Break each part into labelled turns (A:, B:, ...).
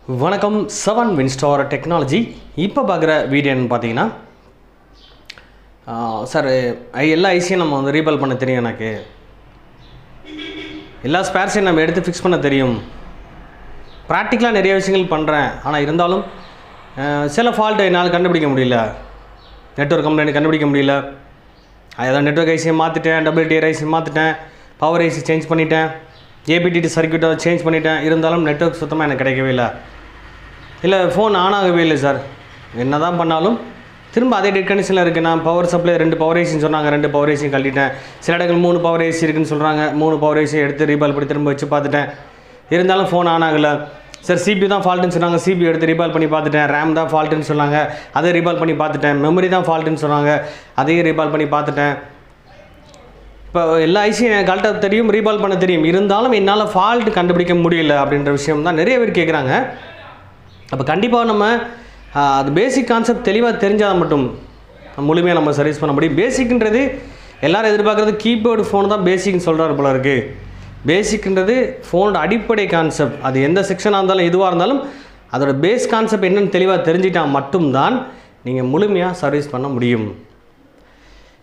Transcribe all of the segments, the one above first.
A: வணக்கம் 7 Winstar technology. இப்போ பார்க்குற வீடியோன்னு பார்த்தீங்கன்னா சார் எல்லா ஐசியும் நம்ம வந்து ரீபால் பண்ண தெரியும், எனக்கு எல்லா ஸ்பேர்ஸையும் நம்ம எடுத்து ஃபிக்ஸ் பண்ண தெரியும், ப்ராக்டிக்கலாக நிறைய விஷயங்கள் பண்ணுறேன். ஆனால் இருந்தாலும் சில ஃபால்ட்டை என்னால் கண்டுபிடிக்க முடியல, நெட்வொர்க் கம்ப்ளைண்ட் கண்டுபிடிக்க முடியல. அதான் நெட்வொர்க் ஐசியை மாற்றிட்டேன், டபிள்யூடிஆர் ஐசி மாற்றிட்டேன், பவர் ஐசி சேஞ்ச் பண்ணிட்டேன், ஏபிடிடி சர்க்யூட்டை சேஞ்ச் பண்ணிட்டேன். இருந்தாலும் நெட்வொர்க் சுத்தமாக எனக்கு கிடைக்கவே இல்லை ஃபோன் ஆன் ஆகவே இல்லை சார். என்ன தான் பண்ணாலும் திரும்ப அதே டெட் கண்டிஷனில் இருக்குது. நான் பவர் சப்ளை 2 பவர் ஏசின்னு சொன்னாங்க, 2 பவர் ஏசியும் கழட்டிட்டேன். சில இடங்கள் 3 பவர் ஏசி இருக்குதுன்னு சொல்கிறாங்க, 3 பவர் ஏசி எடுத்து ரீபால் பண்ணி திரும்ப வச்சு பார்த்துட்டேன். இருந்தாலும் ஃபோன் ஆன் ஆகலை. சார் சிபி தான் ஃபால்ட்டுன்னு சொன்னாங்க, சிபி எடுத்து ரீபால் பண்ணி பார்த்துட்டேன். ரேம் தான் ஃபால்ட்டுன்னு சொன்னாங்க, அதை ரீபால் பண்ணி பார்த்துட்டேன். மெமரி தான் ஃபால்ட்டுன்னு சொன்னாங்க, அதையும் ரீபால் பண்ணி பார்த்துட்டேன். இப்போ எல்லா ஐசியும் எனக்கு கரெக்டாக தெரியும், ரீபால் பண்ண தெரியும். இருந்தாலும் என்னால் ஃபால்ட் கண்டுபிடிக்க முடியல அப்படின்ற விஷயம் தான் நிறைய பேர் கேட்குறாங்க. அப்போ கண்டிப்பாக நம்ம அது பேசிக் கான்செப்ட் தெளிவாக தெரிஞ்சால் மட்டும் முழுமையாக நம்ம சர்வீஸ் பண்ண முடியும். பேசிக்ன்றது எல்லோரும் எதிர்பார்க்குறது கீபோர்டு ஃபோன் தான் பேசிக்னு சொல்கிறாரு போல இருக்குது. பேசிக்ன்றது ஃபோனோட அடிப்படை கான்செப்ட். அது எந்த செக்ஷனாக இருந்தாலும் எதுவாக இருந்தாலும் அதோட பேஸ் கான்செப்ட் என்னென்னு தெளிவாக தெரிஞ்சிட்டால் மட்டும்தான் நீங்கள் முழுமையாக சர்வீஸ் பண்ண முடியும்.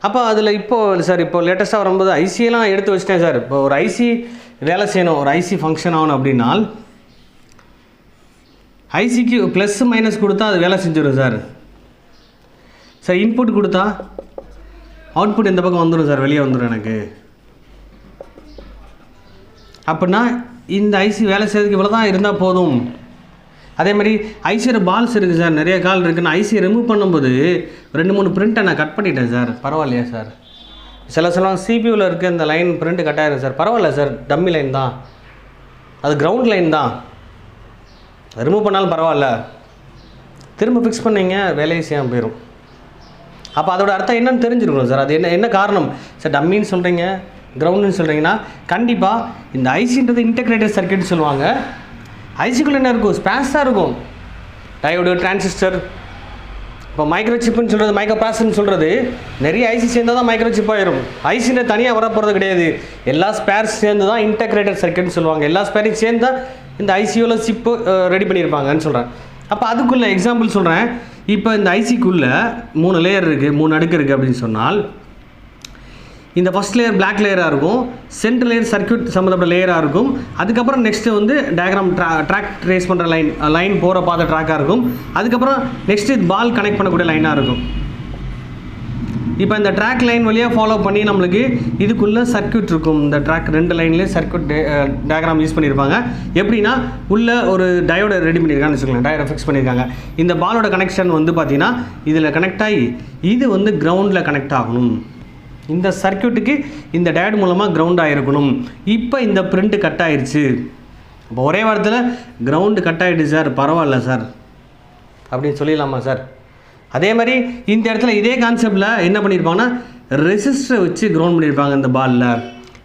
A: அப்போ அதில் இப்போது சார் இப்போ லேட்டஸ்ட்டாக வரும்போது ஐசியெல்லாம் எடுத்து வச்சிட்டேன் சார். இப்போ ஒரு ஐசி வேலை செய்யணும், ஒரு ஐசி ஃபங்க்ஷன் ஆகணும் அப்படின்னால் ஐசிக்கு ப்ளஸ் மைனஸ் கொடுத்தா அது வேலை செஞ்சிடும் சார். சார் இன்புட் கொடுத்தா அவுட்புட் இந்த பக்கம் வந்துடும் சார், வெளியே வந்துடும் எனக்கு. அப்படின்னா இந்த ஐசி வேலை செய்யறதுக்கு இவ்வளோ தான் இருந்தால் போதும். அதே மாதிரி ஐசியோட பால்ஸ் இருக்குது சார், நிறைய கால் இருக்குது. நான் ஐசியை ரிமூவ் பண்ணும்போது 2-3 பிரிண்ட்டை நான் கட் பண்ணிட்டேன் சார். பரவாயில்லையா சார்? சில சிபியூவில் இருக்க இந்த லைன் பிரிண்ட்டு கட் ஆகிடும் சார். பரவாயில்ல சார், டம்மி லைன் தான், அது கிரவுண்ட் லைன் தான், ரிமூவ் பண்ணாலும் பரவாயில்ல. திரும்ப ஃபிக்ஸ் பண்ணிங்க, வேலையை செய்யாமல் போயிடும். அப்போ அதோட அர்த்தம் என்னன்னு தெரிஞ்சிருக்கணும் சார். அது என்ன காரணம் சார்? டம்மின்னு சொல்கிறீங்க, கிரவுண்டுன்னு சொல்கிறீங்கன்னா கண்டிப்பாக இந்த ஐசின்றது இன்டெகிரேட்டட் சர்க்யூட்னு சொல்லுவாங்க. ஐசிக்குள்ளே என்ன இருக்கும்? ஸ்பேஸாக இருக்கும். டயோடு, டிரான்சிஸ்டர், இப்போ மைக்ரோ சிப்புன்னு சொல்கிறது, மைக்ரோ ப்ராசஸ்ன்னு சொல்கிறது, நிறைய ஐசி சேர்ந்தால் தான் மைக்ரோ சிப் ஆயிரும். ஐசியில் தனியாக வர போகிறது கிடையாது. எல்லா ஸ்பேர்ஸ் சேர்ந்து தான் இன்டெகிரேட்டட் சர்க்யூட்னு சொல்லுவாங்க. எல்லா ஸ்பேரையும் சேர்ந்து தான் இந்த ஐசியோவில் சிப்பு ரெடி பண்ணியிருப்பாங்கன்னு சொல்கிறேன். அப்போ அதுக்குள்ளே எக்ஸாம்பிள் சொல்கிறேன். இப்போ இந்த ஐசிக்குள்ளே 3 லேயர் இருக்குது, 3 அடுக்கு இருக்குது அப்படின்னு சொன்னால், இந்த ஃபஸ்ட் லேயர் பிளாக் லேயராக இருக்கும், சென்ட்ரல் லேயர் சர்க்யூட் சம்மந்தப்பட்ட லேயராக இருக்கும். அதுக்கப்புறம் நெக்ஸ்ட்டு வந்து டயக்ராம் ட்ராக் ட்ரேஸ் பண்ணுற லைன் போகிற பார்த்த ட்ராக்காக இருக்கும். அதுக்கப்புறம் நெக்ஸ்ட்டு பால் கனெக்ட் பண்ணக்கூடிய லைனாக இருக்கும். இப்போ இந்த ட்ராக் லைன் வழியாக ஃபாலோ பண்ணி நம்மளுக்கு இதுக்குள்ளே சர்க்யூட் இருக்கும். இந்த ட்ராக் 2 லைன்லேயே சர்க்யூட் டயக்ராம் யூஸ் பண்ணியிருப்பாங்க. எப்படின்னா உள்ளே ஒரு டயோடை ரெடி பண்ணியிருக்காங்கன்னு வச்சுக்கோங்களேன், டயோடை ஃபிக்ஸ் பண்ணியிருக்காங்க. இந்த பாலோட கனெக்ஷன் வந்து பார்த்திங்கன்னா இதில் கனெக்ட் ஆகி இது வந்து கிரவுண்டில் கனெக்ட் ஆகணும். இந்த சர்க்யூட்டுக்கு இந்த டயோடு மூலமாக கிரவுண்ட் ஆகிருக்கணும். இப்போ இந்த பிரிண்ட் கட் ஆயிடுச்சு. இப்போ ஒரே வாரத்தில் கிரவுண்டு கட் ஆகிடுச்சு சார், பரவாயில்ல சார் அப்படின்னு சொல்லிடலாமா சார்? அதே மாதிரி இந்த இடத்துல இதே கான்செப்டில் என்ன பண்ணியிருப்பாங்கன்னா ரெசிஸ்டரை வச்சு கிரவுண்ட் பண்ணியிருப்பாங்க இந்த பாலில்.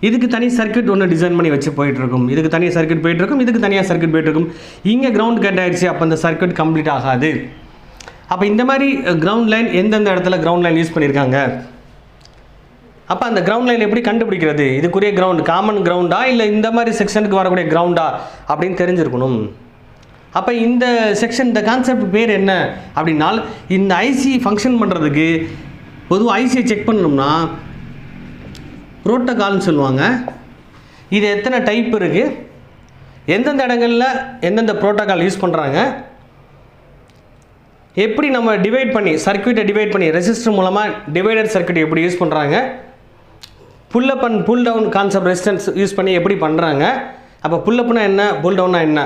A: இதுக்கு தனி சர்க்யூட் ஒன்று டிசைன் பண்ணி வச்சு போயிட்டுருக்கும், இதுக்கு தனியாக சர்க்யூட் போயிட்டுருக்கும், இதுக்கு தனியாக சர்க்யூட் போயிட்டுருக்கும். இங்கே கிரவுண்ட் கட் ஆகிடுச்சு, அப்போ இந்த சர்க்யூட் கம்ப்ளீட் ஆகாது. அப்போ இந்த மாதிரி கிரவுண்ட் லைன் எந்தெந்த இடத்துல கிரவுண்ட் லைன் யூஸ் பண்ணியிருக்காங்க, அப்போ அந்த கிரவுண்ட் லைன் எப்படி கண்டுபிடிக்கிறது, இதுக்குரிய கிரவுண்ட் காமன் கிரவுண்டா இல்லை இந்த மாதிரி செக்ஷனுக்கு வரக்கூடிய கிரவுண்டா அப்படின்னு தெரிஞ்சிருக்கணும். அப்போ இந்த செக்ஷன், இந்த கான்செப்ட் பேர் என்ன அப்படின்னால், இந்த ஐசி ஃபங்க்ஷன் பண்ணுறதுக்கு பொதுவாக ஐசியை செக் பண்ணணும்னா புரோட்டோகால்னு சொல்லுவாங்க. இது எத்தனை டைப் இருக்குது, எந்தெந்த இடங்களில் எந்தெந்த புரோட்டோகால் யூஸ் பண்ணுறாங்க, எப்படி நம்ம டிவைட் பண்ணி சர்க்யூட்டை டிவைட் பண்ணி ரெசிஸ்டர் மூலமாக டிவைடர் சர்க்யூட் எப்படி யூஸ் பண்ணுறாங்க, pull up and pull down concept resistance use பண்ணி எப்படி பண்ணுறாங்க. அப்போ புல் அப்னா என்ன, புல் டவுன்னா என்ன,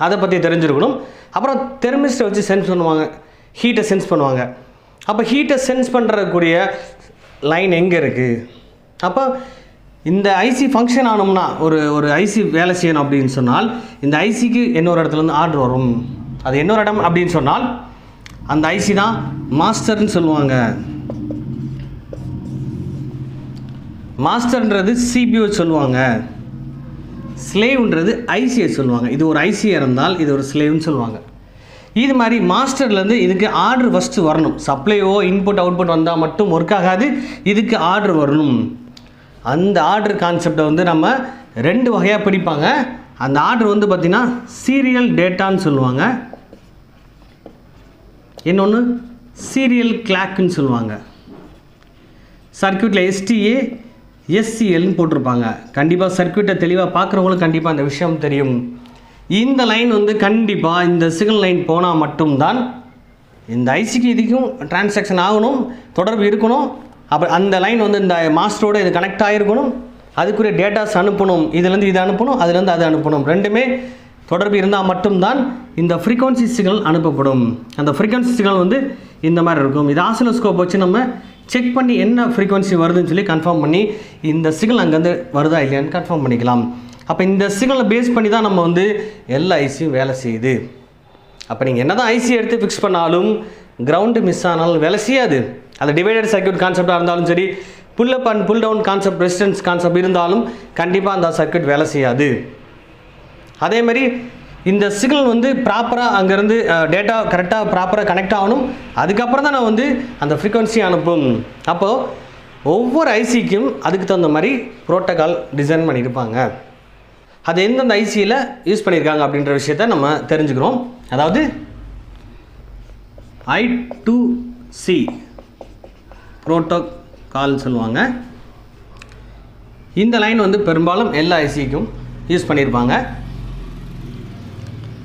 A: அதை பற்றி தெரிஞ்சிருக்கணும். அப்புறம் தெர்மிஸ்டை வச்சு சென்ஸ் பண்ணுவாங்க, ஹீட்டை சென்ஸ் பண்ணுவாங்க. அப்போ ஹீட்டை சென்ஸ் பண்ணுறக்கூடிய லைன் எங்கே இருக்குது. அப்போ இந்த ஐசி ஃபங்க்ஷன் ஆகணும்னா ஒரு ஐசி வேலை செய்யணும் அப்படின்னு சொன்னால் இந்த ஐசிக்கு இன்னொரு இடத்துலேருந்து ஆர்டர் வரும். அது இன்னொரு இடம் அப்படின்னு சொன்னால் அந்த ஐசி தான் மாஸ்டர்னு சொல்லுவாங்க. மாஸ்டர்ன்றது சிபியூ சொல்லுவாங்க, ஸ்லேவ்ன்றது ஐசியை சொல்லுவாங்க. இது ஒரு ஐசியாக இருந்தால் இது ஒரு ஸ்லேவ்னு சொல்லுவாங்க. இது மாதிரி மாஸ்டர்லேருந்து இதுக்கு ஆர்டர் ஃபஸ்ட்டு வரணும். சப்ளையோ இன்புட் அவுட்புட் வந்தால் மட்டும் ஒர்க் ஆகாது, இதுக்கு ஆர்டர் வரணும். அந்த ஆர்டர் கான்செப்டை வந்து நம்ம 2 வகையாக பிடிப்பாங்க. அந்த ஆர்டர் வந்து பார்த்திங்கன்னா சீரியல் டேட்டான்னு சொல்லுவாங்க, இன்னொன்று சீரியல் கிளாக்குன்னு சொல்லுவாங்க. சர்க்யூட்டில் STA SCLன்னு போட்டிருப்பாங்க. கண்டிப்பாக சர்க்யூட்டை தெளிவாக பார்க்குறவங்களும் கண்டிப்பாக அந்த விஷயம் தெரியும். இந்த லைன் வந்து கண்டிப்பாக இந்த சிக்னல் லைன் போனால் மட்டும்தான் இந்த ஐசிக்கு இதுக்கும் டிரான்சாக்ஷன் ஆகணும், தொடர்பு இருக்கணும். அப்புறம் அந்த லைன் வந்து இந்த மாஸ்டரோட இது கனெக்ட் ஆகிருக்கணும், அதுக்குரிய டேட்டாஸ் அனுப்பணும், இதுலேருந்து இது அனுப்பணும், அதுலேருந்து அது அனுப்பணும். ரெண்டுமே தொடர்பு இருந்தால் மட்டும்தான் இந்த ஃப்ரீக்வன்சி சிக்னல் அனுப்பப்படும். அந்த ஃப்ரீக்வன்சி சிக்னல் வந்து இந்த மாதிரி இருக்கும். இது ஆசிலோஸ்கோப் வச்சு நம்ம செக் பண்ணி என்ன ஃப்ரீக்வன்சி வருதுன்னு சொல்லி கன்ஃபார்ம் பண்ணி இந்த சிக்னல் அங்கேருந்து வருதா இல்லையான்னு கன்ஃபார்ம் பண்ணிக்கலாம். அப்போ இந்த சிக்னலை பேஸ் பண்ணி தான் நம்ம வந்து எல்லா ஐசியும் வேலை செய்யுது. அப்போ நீங்கள் என்ன தான் ஐசி எடுத்து ஃபிக்ஸ் பண்ணாலும் கிரவுண்டு மிஸ் ஆனாலும் வேலை செய்யாது. அது டிவைடட் சர்க்யூட் கான்செப்டாக இருந்தாலும் சரி, pull up and pull down concept, resistance concept இருந்தாலும் கண்டிப்பாக அந்த சர்க்யூட் வேலை செய்யாது. அதே மாதிரி இந்த சிக்னல் வந்து ப்ராப்பராக அங்கேருந்து டேட்டா கரெக்டாக ப்ராப்பராக கனெக்ட் ஆகணும், அதுக்கப்புறம் தான் நான் வந்து அந்த ஃப்ரீக்வன்சி அனுப்பும். அப்போது ஒவ்வொரு ஐசிக்கும் அதுக்கு தகுந்த மாதிரி ப்ரோட்டோகால் டிசைன் பண்ணியிருப்பாங்க. அது எந்தெந்த ஐசியில் யூஸ் பண்ணியிருக்காங்க அப்படின்ற விஷயத்த நம்ம தெரிஞ்சுக்கிறோம். அதாவது I2C ப்ரோட்டோகால் சொல்லுவாங்க. இந்த லைன் வந்து பெரும்பாலும் எல்லா ஐசிக்கும் யூஸ் பண்ணியிருப்பாங்க.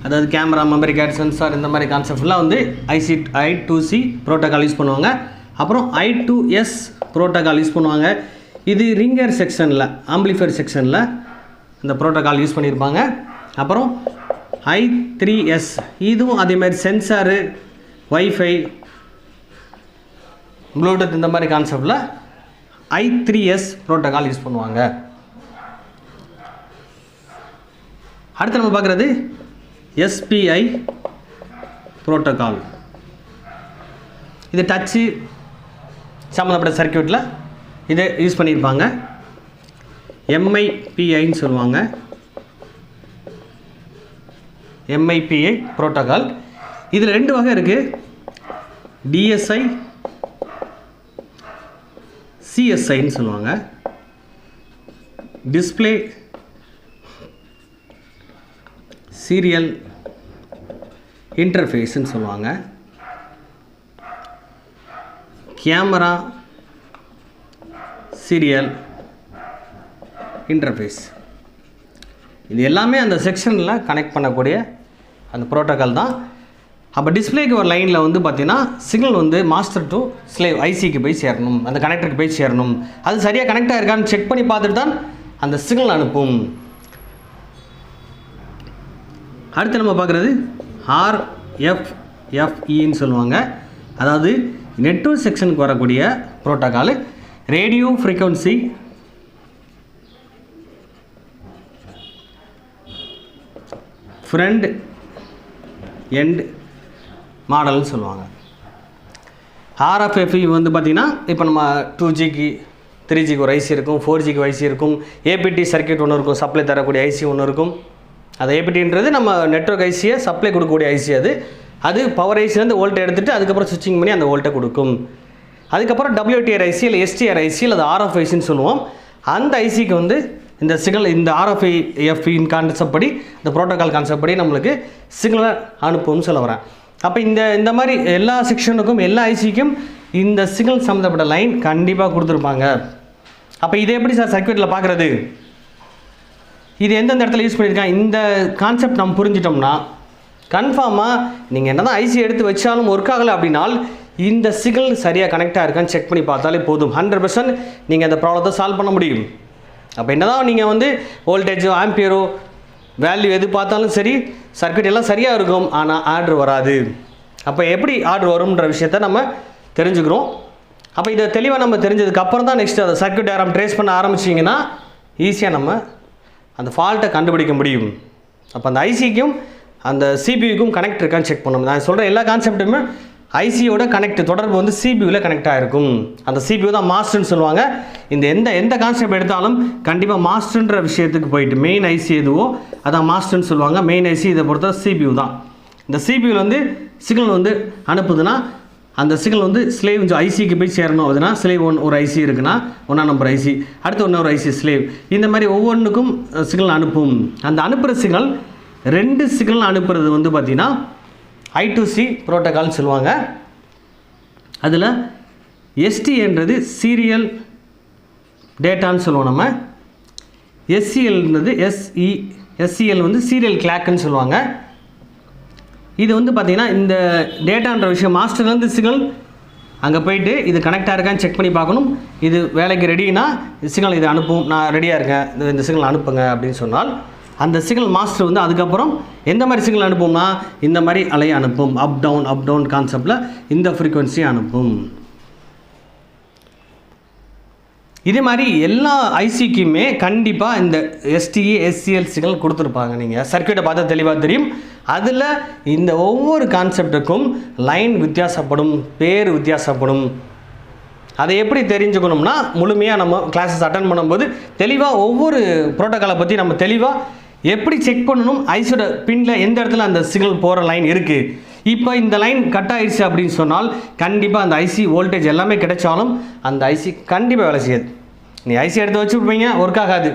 A: அதாவது கேமரா, மெமரி கார்டு, சென்சார் இந்த மாதிரி கான்செப்ட்லாம் வந்து I2C ப்ரோட்டோகால் யூஸ் பண்ணுவாங்க. அப்புறம் I2S ப்ரோட்டோகால் யூஸ் பண்ணுவாங்க. இது ரிங்கர் செக்ஷனில், ஆம்பிளிஃபையர் செக்ஷனில் இந்த ப்ரோட்டோகால் யூஸ் பண்ணியிருப்பாங்க. அப்புறம் I3S இதுவும் அதேமாதிரி சென்சாரு, வைஃபை, ப்ளூடூத் இந்த மாதிரி கான்செப்டில் I3S ப்ரோட்டோகால் யூஸ் பண்ணுவாங்க. அடுத்து நம்ம பார்க்குறது SPI ப்ரோட்டோகால். இது டச்சு சம்மந்தப்பட்ட சர்க்யூட்டில் இதை யூஸ் பண்ணியிருப்பாங்க. MIPIன்னு சொல்லுவாங்க. MIPI protocol. இதில் 2 வகை இருக்குது, DSI CSIன்னு சொல்லுவாங்க. டிஸ்பிளே சீரியல் இன்டர்ஃபேஸ்ன்னு சொல்லுவாங்க. Camera serial interface. இது எல்லாமே அந்த செக்ஷனில் கனெக்ட் பண்ணக்கூடிய அந்த ப்ரோட்டோகால் தான். அப்போ டிஸ்பிளேக்கு ஒரு லைனில் வந்து பார்த்திங்கன்னா சிக்னல் வந்து மாஸ்டர் டு ஸ்லேவ் ஐசிக்கு போய் சேரணும், அந்த கனெக்டருக்கு போய் சேரணும். அது சரியாக கனெக்ட் ஆகிருக்கான்னு செக் பண்ணி பார்த்துட்டு தான் அந்த சிக்னல் அனுப்பும். அடுத்து நம்ம பார்க்குறது RFFEன்னு சொல்லுவாங்க. அதாவது நெட்வொர்க் செக்ஷனுக்கு வரக்கூடிய protocol. Radio frequency front end மாடல்னு சொல்லுவாங்க. RFFE வந்து பார்த்திங்கன்னா இப்போ நம்ம 2Gக்கு 3Gக்கு ஒரு ஐசி இருக்கும், 4Gக்கு ஐசி இருக்கும், APT சர்க்யூட் ஒன்று இருக்கும், சப்ளை தரக்கூடிய ஐசி ஒன்று இருக்கும். அது APTன்றது நம்ம நெட்வொர்க் ஐசியை சப்ளை கொடுக்கக்கூடிய ஐசி. அது பவர் ஐசிலேருந்து வோல்ட்டை எடுத்துகிட்டு அதுக்கப்புறம் ஸ்விட்சிங் பண்ணி அந்த வோல்ட்டை கொடுக்கும். அதுக்கப்புறம் WTR ஐசி இல்லை STR ஐசி இல்லை RF ஐசின்னு சொல்லுவோம். அந்த ஐசிக்கு வந்து இந்த சிக்னல் இந்த RFFEன்னு கான்செப்ட் படி, இந்த ப்ரோட்டோகால் கான்செப்ட் படி நம்மளுக்கு சிக்னலை அனுப்பும்னு சொல்ல வரேன். அப்போ இந்த மாதிரி எல்லா செக்ஷனுக்கும் எல்லா ஐசிக்கும் இந்த சிக்னல் சம்மந்தப்பட்ட லைன் கண்டிப்பாக கொடுத்துருப்பாங்க. அப்போ இதை எப்படி சார் சர்க்யூட்டில் பார்க்குறது, இது எந்தெந்த இடத்துல யூஸ் பண்ணியிருக்காங்க, இந்த கான்செப்ட் நம்ம புரிஞ்சிட்டோம்னா கன்ஃபார்மாக நீங்கள் என்ன தான் ஐசி எடுத்து வச்சாலும் ஒர்க் ஆகலை அப்படின்னால் இந்த சிக்னல் சரியாக கனெக்டாக இருக்கான்னு செக் பண்ணி பார்த்தாலே போதும். 100% நீங்கள் அந்த ப்ராப்ளத்தை சால்வ் பண்ண முடியும். அப்போ என்ன தான் நீங்கள் வந்து வோல்டேஜோ ஆம்பியரோ வேல்யூ எது பார்த்தாலும் சரி, சர்க்யூட் எல்லாம் சரியாக இருக்கும், ஆனால் ஆர்டர் வராது. அப்போ எப்படி ஆர்டர் வரும்ன்ற விஷயத்தை நம்ம தெரிஞ்சுக்கிறோம். அப்போ இதை தெளிவாக நம்ம தெரிஞ்சதுக்கப்புறம் தான் நெக்ஸ்ட் அந்த சர்க்யூட் டயக்ராம் ட்ரேஸ் பண்ண ஆரம்பிச்சிங்கன்னா ஈஸியாக நம்ம அந்த ஃபால்ட்டை கண்டுபிடிக்க முடியும். அப்போ அந்த ஐசிக்கும் அந்த சிபியூக்கும் கனெக்ட் இருக்கான்னு செக் பண்ணணும். நான் சொல்கிற எல்லா கான்செப்ட்டுமே ஐசியோட கனெக்ட் தொடர்பு வந்து சிபியூவில் கனெக்ட் ஆகிருக்கும். அந்த சிபியூ தான் மாஸ்டர்னு சொல்லுவாங்க. இந்த எந்த கான்செப்ட் எடுத்தாலும் கண்டிப்பாக மாஸ்டர்ன்ற விஷயத்துக்கு போயிட்டு மெயின் ஐசி எதுவோ அதான் மாஸ்டர்னு சொல்லுவாங்க. மெயின் ஐசி இதை பொறுத்த சிபியூ தான். இந்த சிபியூவில் வந்து சிக்னல் வந்து அனுப்புதுன்னா அந்த சிக்னல் வந்து ஸ்லேவ் ஐசிக்கு போய் சேரணும். அதுனா ஸ்லேவ் ஒரு ஐசி இருக்குன்னா 1ஆம் நம்பர் ஐசி, அடுத்து இன்னொரு ஐசி ஸ்லேவ், இந்த மாதிரி ஒவ்வொன்றுக்கும் சிக்னல் அனுப்பும். அந்த அனுப்புகிற சிக்னல் 2 சிக்னல் அனுப்புறது வந்து பார்த்திங்கன்னா I2C ப்ரோட்டோகால்னு சொல்லுவாங்க. அதில் STன்றது சீரியல் டேட்டான்னு சொல்லுவோம் நம்ம. SCLன்றது SCL வந்து சீரியல் கிளாக்குன்னு சொல்லுவாங்க. இது வந்து பார்த்திங்கன்னா இந்த டேட்டான்ற விஷயம் மாஸ்டர்லேருந்து சிக்னல் அங்கே போயிட்டு இது கனெக்டாக இருக்கான்னு செக் பண்ணி பார்க்கணும். இது வேலைக்கு ரெடினா சிக்னல் இது அனுப்பும், நான் ரெடியாக இருக்கேன், இந்த சிக்னல் அனுப்புங்க அப்படின்னு சொன்னால் அந்த சிக்னல் மாஸ்டர் வந்து அதுக்கப்புறம் எந்த மாதிரி சிக்னல் அனுப்பும்னா இந்த மாதிரி அலையை அனுப்பும். அப் டவுன் கான்செப்டில் இந்த ஃப்ரீக்வன்சியை அனுப்பும். இதே மாதிரி எல்லா ஐசிக்குமே கண்டிப்பாக இந்த STA SCL சிக்னல் கொடுத்துருப்பாங்க. நீங்கள் சர்க்யூட்டை பார்த்தா தெளிவாக தெரியும். அதில் இந்த ஒவ்வொரு கான்செப்டுக்கும் லைன் வித்தியாசப்படும், பேர் வித்தியாசப்படும். அதை எப்படி தெரிஞ்சுக்கணும்னா முழுமையாக நம்ம கிளாஸஸ் அட்டன் பண்ணும்போது தெளிவாக ஒவ்வொரு ப்ரோட்டோக்காலை பற்றி நம்ம தெளிவாக எப்படி செக் பண்ணணும், ஐசியோட பின்னில் எந்த இடத்துல அந்த சிக்னல் போகிற லைன் இருக்குது, இப்போ இந்த லைன் கட் ஆயிடுச்சு அப்படின்னு சொன்னால் கண்டிப்பாக அந்த ஐசி வோல்டேஜ் எல்லாமே கிடைச்சாலும் அந்த ஐசி கண்டிப்பாக வேலை செய்யாது. நீ ஐசி எடுத்து வச்சுருப்பீங்க, ஒர்க் ஆகாது.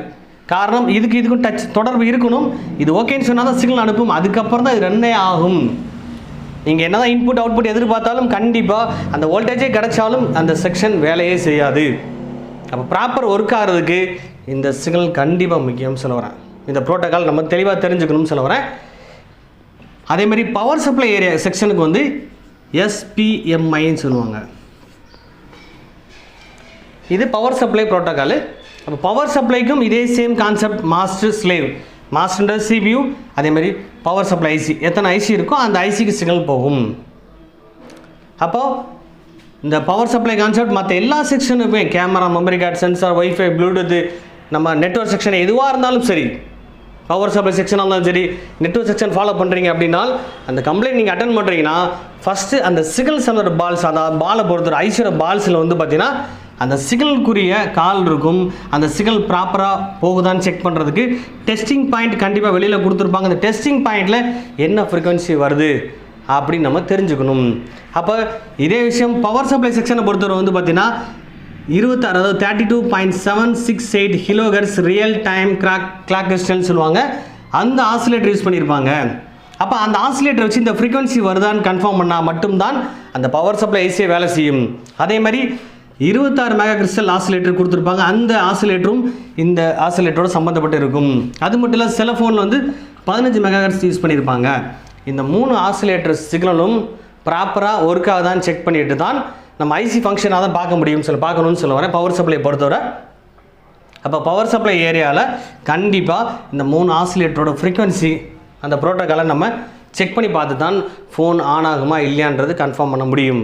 A: காரணம் இதுக்கும் தொடர்பு இருக்கணும். இது ஓகேன்னு சொன்னால் தான் சிக்னல் அனுப்பும், அதுக்கப்புறம் தான் இது ரன்னே ஆகும். நீங்கள் என்ன தான் இன்புட் அவுட்புட் எதிர்பார்த்தாலும் கண்டிப்பாக அந்த வோல்டேஜே கிடைச்சாலும் அந்த செக்ஷன் வேலையே செய்யாது. அப்போ ப்ராப்பர் ஒர்க் ஆகிறதுக்கு இந்த சிக்னல் கண்டிப்பாக முக்கியம் சொல்ல வரேன். இந்த ப்ரோட்டோக்கால் நம்ம தெளிவாக தெரிஞ்சுக்கணும்னு சொல்ல வரேன். அதேமாதிரி பவர் சப்ளை ஏரியா செக்ஷனுக்கு வந்து SPMIன்னு சொல்லுவாங்க. இது பவர் சப்ளை ப்ரோட்டோக்கால். அப்போ பவர் சப்ளைக்கும் இதே same concept, master slave. Master CPU, அதேமாதிரி பவர் சப்ளை ஐசி, எத்தனை ஐசி இருக்கோ அந்த ஐசிக்கு சிக்னல் போகும். அப்போது இந்த பவர் சப்ளை கான்செப்ட் மற்ற எல்லா செக்ஷனுக்குமே camera, memory card, sensor, wifi, Bluetooth, நம்ம நெட்வொர்க் செக்ஷன் எதுவாக இருந்தாலும் சரி, பவர் சப்ளை செக்ஷனாக இருந்தாலும் சரி, நெட்வொர்க் செக்ஷன் ஃபாலோ பண்ணுறீங்க அப்படின்னா அந்த கம்ப்ளைண்ட் நீங்கள் அட்டன் பண்ணுறீங்கன்னா ஃபஸ்ட்டு அந்த சிக்னல் சம்மந்தோட பால்ஸ், அதாவது பாலை பொறுத்தவரை ஐசியோட பால்ஸில் வந்து பார்த்தீங்கன்னா அந்த சிக்னலுக்குரிய கால் இருக்கும். அந்த சிக்னல் ப்ராப்பராக போகுதான்னு செக் பண்ணுறதுக்கு டெஸ்டிங் பாயிண்ட் கண்டிப்பாக வெளியில் கொடுத்துருப்பாங்க. அந்த டெஸ்டிங் பாயிண்டில் என்ன ஃப்ரீக்வன்சி வருது அப்படின்னு நம்ம தெரிஞ்சுக்கணும். அப்போ இதே விஷயம் பவர் சப்ளை செக்ஷனை பொறுத்தவரை வந்து பார்த்தீங்கன்னா 26, அதாவது 32.768 கிலோஹெர்ட்ஸ் ரியல் டைம் கிளாக் கிறிஸ்டல்னு சொல்லுவாங்க. அந்த ஆசிலேட்டர் யூஸ் பண்ணியிருப்பாங்க. அப்போ அந்த ஆசிலேட்டர் வச்சு இந்த ஃப்ரீக்வன்சி வருதான்னு கன்ஃபார்ம் பண்ணால் மட்டும்தான் அந்த பவர் சப்ளை ஐசியை வேலை செய்யும். அதே மாதிரி 26 மெகா கிறிஸ்டல் ஆசிலேட்டர் கொடுத்துருப்பாங்க. அந்த ஆசிலேட்டரும் இந்த ஆசிலேட்டரோட சம்மந்தப்பட்டு இருக்கும். அது மட்டும் இல்லை, செல்ஃபோனில் வந்து 15 மெகா ஹெர்ட்ஸ் யூஸ் பண்ணியிருப்பாங்க. இந்த 3 ஆசிலேட்டர் சிக்னலும் ப்ராப்பராக ஒர்க் ஆகுதான்னு செக் பண்ணிட்டு தான் நம்ம ஐசி ஃபங்க்ஷனாக தான் பார்க்கணும்னு சொல்ல வரேன் பவர் சப்ளை பொறுத்தவரை. அப்போ பவர் சப்ளை ஏரியாவில் கண்டிப்பாக இந்த 3 ஆசிலேட்டரோட ஃப்ரீக்வன்சி அந்த ப்ரோட்டோக்காலை நம்ம செக் பண்ணி பார்த்து தான் ஃபோன் ஆன் ஆகுமா இல்லையான்றது கன்ஃபார்ம் பண்ண முடியும்.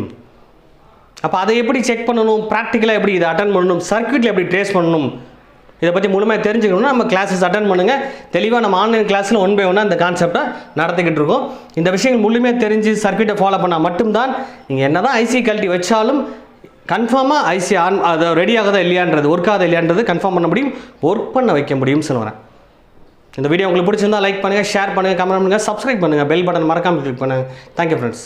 A: அப்போ அதை எப்படி செக் பண்ணணும், ப்ராக்டிக்கலாக எப்படி இதை அட்டன் பண்ணணும், சர்க்யூட்டில் எப்படி ட்ரேஸ் பண்ணணும், இதை பற்றி முழுமையாக தெரிஞ்சுக்கணும்னா நம்ம கிளாஸஸ் அட்டன் பண்ணுங்கள். தெளிவாக நம்ம ஆன்லைன் கிளாஸில் 1 by 1 அந்த கான்செப்டை நடத்திக்கிட்டு இருக்கோம். இந்த விஷயங்கள் முழுமையாக தெரிஞ்சு சர்க்யூட்டை ஃபாலோ பண்ணால் மட்டும்தான் நீங்கள் என்ன தான் ஐசி கழட்டி வச்சாலும் கன்ஃபார்மாக ஐசி ஆன் அதை ரெடி ஆகுதா இல்லையான்றது, ஒர்க் ஆகுதா இல்லையான்றது கன்ஃபார்ம் பண்ண முடியும், ஒர்க் பண்ண வைக்க முடியும்னு சொல்லுவேன். இந்த வீடியோ உங்களுக்கு பிடிச்சிருந்தால் லைக் பண்ணுங்கள், ஷேர் பண்ணுங்கள், கமெண்ட் பண்ணுங்கள், சப்ஸ்கிரைப் பண்ணுங்கள், பெல் பட்டன் மறக்காமல் கிளிக் பண்ணுங்கள். Thank you friends.